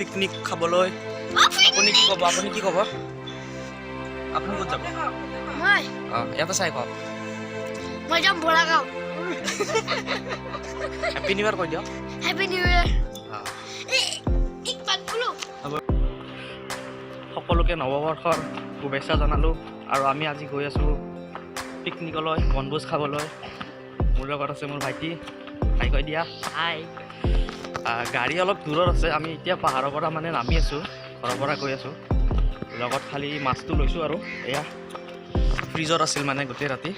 Picnic খাবলৈ। আপুনি কি ক'ব? আপুনি ক'ত যাব? ইয়াতে চাই কওক। মই যাম বৰাগাঁও। হেপী নিউ ইয়াৰ কৈ দিয়ক। হেপী নিউ ইয়াৰ। সকলোকে নৱবৰ্ষৰ শুভেচ্ছা জনালোঁ আৰু আমি আজি গৈ আছোঁ পিকনিকলৈ, বনভোজ খাবলৈ। মোৰ লগত আছে মোৰ ভাইটি। ভাই কৈ দিয়া হাই। গাড়ী অলপ দূৰত আছে, আমি এতিয়া পাহাৰৰ পৰা মানে নামি আছোঁ, ঘৰৰ পৰা গৈ আছোঁ। লগত খালি মাছটো লৈছোঁ আৰু এয়া ফ্ৰিজত আছিল মানে গোটেই ৰাতি।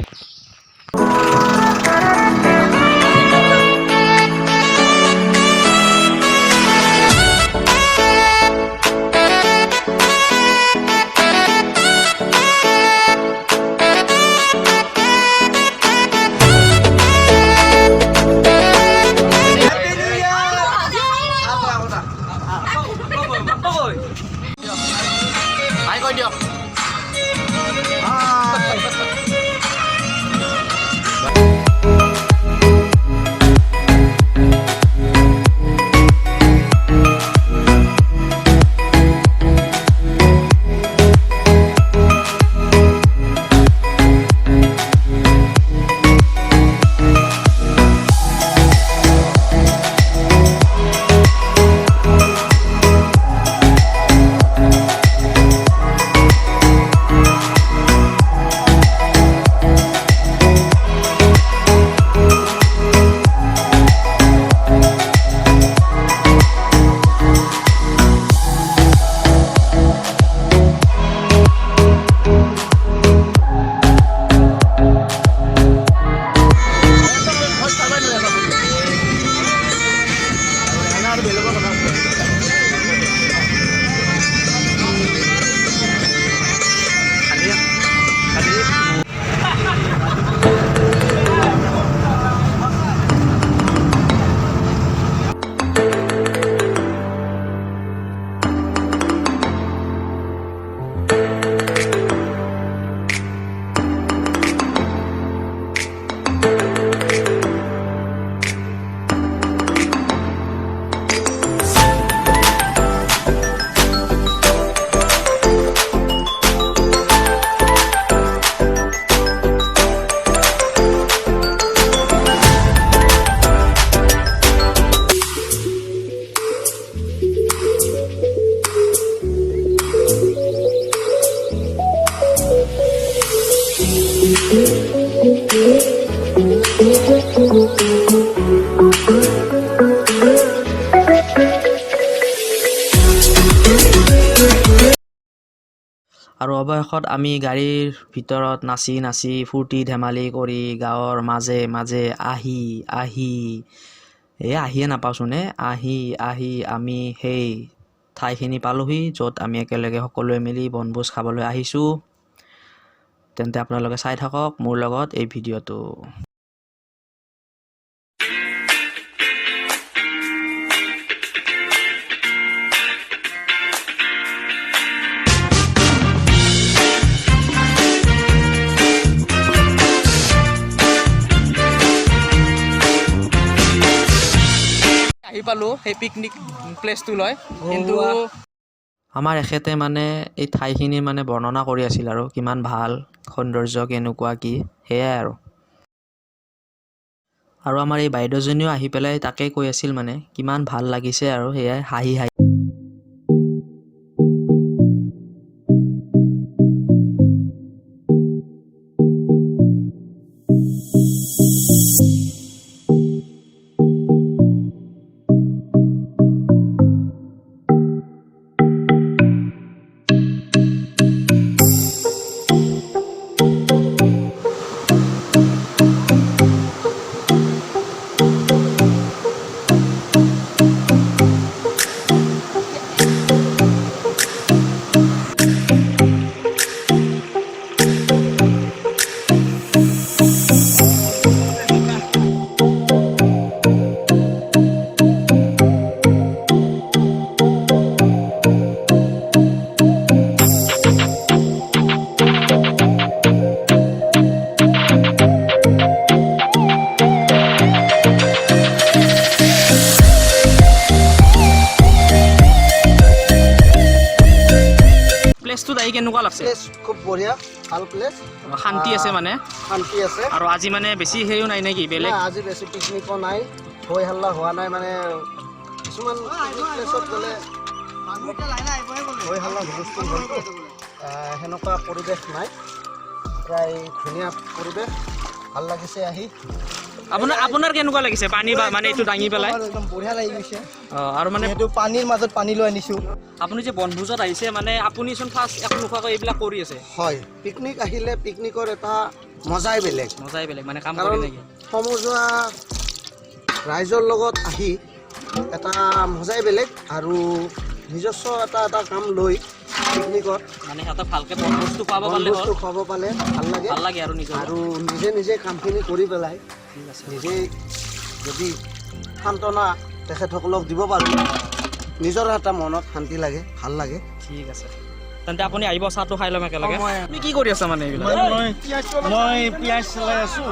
Hai কৈ দিয়ক। আৰু অৱশেষত আমি গাড়ীৰ ভিতৰত নাচি ফূৰ্তি ধেমালি কৰি গাঁৱৰ মাজে মাজে আহিয়ে নাপাওঁচোন আহি আমি সেই ঠাইখিনি পালোহি য'ত আমি একেলগে সকলোৱে মিলি বনভোজ খাবলৈ আহিছোঁ। তেন্তে আপোনালোকে চাই থাকক মোৰ লগত এই ভিডিঅ'টো। আহি পালোঁ সেই পিকনিক প্লেচটোলৈ, কিন্তু আমাৰ এখেতে মানে এই ঠাইখিনি মানে বৰ্ণনা কৰি আছিল আৰু কিমান ভাল সৌন্দৰ্য কেনেকুৱা কি সেয়াই আৰু আমাৰ এই বাইদেউজনীও আহি পেলাই তাকে কৈ আছিল মানে কিমান ভাল লাগিছে আৰু সেয়াই হাঁহি আহি কেনেকুৱা লাগছে প্লেচ খুব বঢ়িয়া ভাল প্লেচ শান্তি আছে মানে শান্তি আছে আৰু আজি মানে বেছি হেৰিও নাই নেকি বেলেগ নাই, আজি বেছি পিকনিকো নাই হৈ হাল্লা হোৱা নাই মানে কিছুমান প্লেচত গ'লে হৈ হাল্লা হুলস্থুল হয় সেনেকুৱা পৰিৱেশ নাই প্ৰায় ধুনীয়া পৰিৱেশ ভাল লাগিছে আহি আপোনাৰ কেনেকুৱা লাগিছে পানী মানে এইটো দাঙি পেলাই একদম বঢ়িয়া লাগি গৈছে আৰু মানে সেইটো পানীৰ মাজত পানী লৈ আনিছোঁ আপুনি যে বনভোজত আহিছে মানে আপুনিচোন ফাৰ্ষ্ট একো নোখোৱাকৈ এইবিলাক কৰি আছে হয় পিকনিক আহিলে পিকনিকৰ এটা মজাই বেলেগ মানে কাম কৰি কাৰণ নেকি সমজুৱা ৰাইজৰ লগত আহি এটা মজাই বেলেগ আৰু নিজস্ব এটা কাম লৈ পিকনিকত মানে সিহঁতক ভালকে বনভোজটো খুৱাব পালে বস্তু খুৱাব পালে ভাল লাগে আৰু নিজৰ আৰু নিজে কামখিনি কৰি পেলাই ঠিক আছে নিজে যদি সান্তনা তেখেতসকলক দিব পাৰোঁ নিজৰ এটা মনত শান্তি লাগে ভাল লাগে ঠিক আছে তেন্তে আপুনি আহিব চাহটো খাই ল'ম একেলগে তুমি কি কৰি আছা মানে এইবিলাক মই পিঁয়াজ চলাই আছোঁ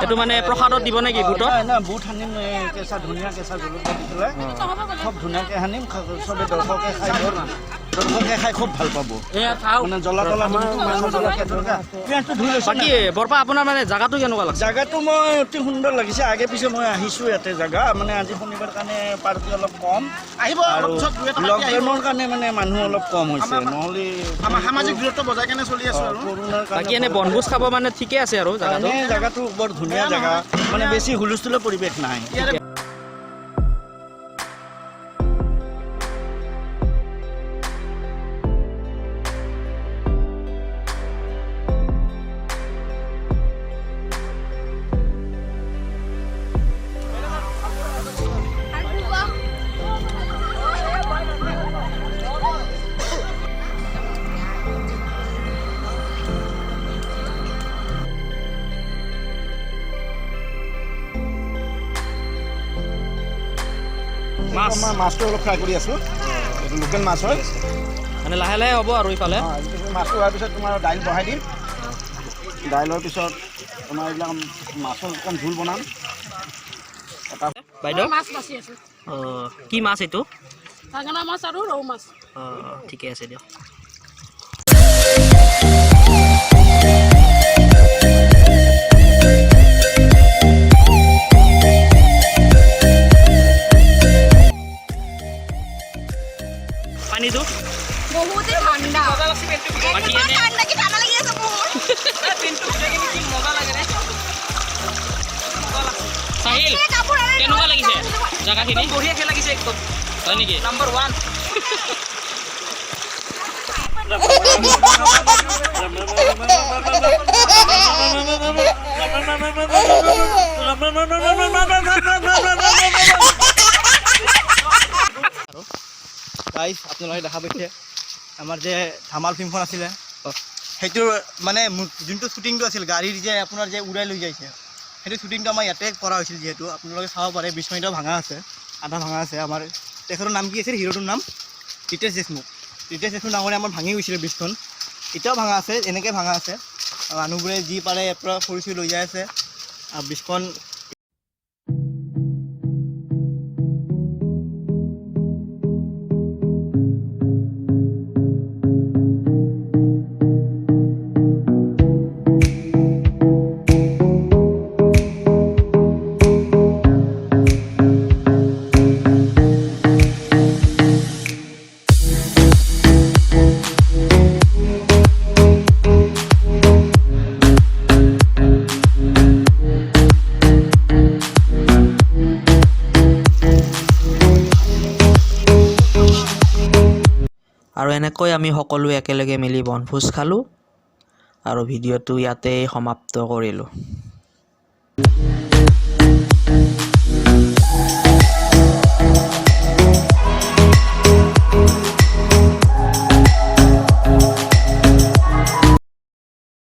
এইটো মানে প্ৰসাদত দিব নেকি বুটত বুট সানিম কেঁচা ধুনীয়া কেঁচা জলকীয়া দি পেলাই খুব ধুনীয়াকৈ সানিম চবে দৰ্শকে খাই খুব ভাল পাব মানে জ্বলা তলা পিঁয়াজটো ধুই লৈছোঁ বাকী বৰপা আপোনাৰ মানে জাগাটো কেনেকুৱা লাগছে জাগাটো মই অতি সুন্দৰ লাগিছে আগে পিছে মই আহিছোঁ ইয়াতে জাগা মানে আজি শনিবাৰ কাৰণে পাৰ্টি অলপ কম আহিব আৰু লকডাউনৰ কাৰণে মানে মানুহ অলপ কম হৈছে নহ'লে আমাৰ সামাজিক দূৰত্ব বজাই কেনে চলি আছোঁ আৰু বাকী এনে বনভোজ খাব মানে ঠিকে আছে আৰু জাগাটো জাগাটো বৰ ধুনীয়া জাগা মানে বেছি হুলস্থুলৰ পৰিৱেশ নাই মই মাছটো অলপ ফ্ৰাই কৰি আছোঁ এইটো লোকেল মাছ হয় মানে লাহে লাহে হ'ব আৰু ইফালে মাছটো হোৱাৰ পিছত তোমাৰ দাইল বহাই দিম দাইলৰ পিছত তোমাৰ এইবিলাক মাছৰ অকণ জোল বনাম বাইদেউ মাছ বাচি আছো কি মাছ এইটো বাঙানা মাছ আৰু ৰৌ মাছ ঠিকে আছে দিয়ক পানীটো বহুতে ঠাণ্ডা বাকী এনে ঠাণ্ডা লাগি আছে চাহিল কেনেকুৱা লাগিছে জেগাখিনি বঢ়িয়াকৈ লাগিছে একদম হয় নেকি নম্বৰ 1 গাইজ আপোনালোকে দেখা পাইছে আমাৰ যে ধামাল ফিল্মখন আছিলে সেইটোৰ মানে যোনটো শ্বুটিংটো আছিল গাড়ীৰ যে আপোনাৰ যে উৰাই লৈ যাইছে সেইটো শ্বুটিংটো আমাৰ ইয়াতে কৰা হৈছিল যিহেতু আপোনালোকে চাব পাৰে 20 মিনিটৰ ভাঙা আছে আধা ভাঙা আছে আমাৰ তেখেতৰ নাম কি আছিল হিৰোটোৰ নাম ৰিতেশ দেশমুখ ডাঙৰে আমাৰ ভাঙি গৈছিলে ব্ৰিজখন এতিয়াও ভাঙা আছে এনেকৈ ভাঙা আছে মানুহবোৰে যি পাৰে ইয়াৰ পৰা খৰি লৈ যাই আছে আৰু ব্ৰিজখন আৰু এনেকৈ আমি সকলোৱে একেলগে মিলি বনভোজ খালোঁ আৰু ভিডিঅ'টো ইয়াতে সমাপ্ত কৰিলোঁ।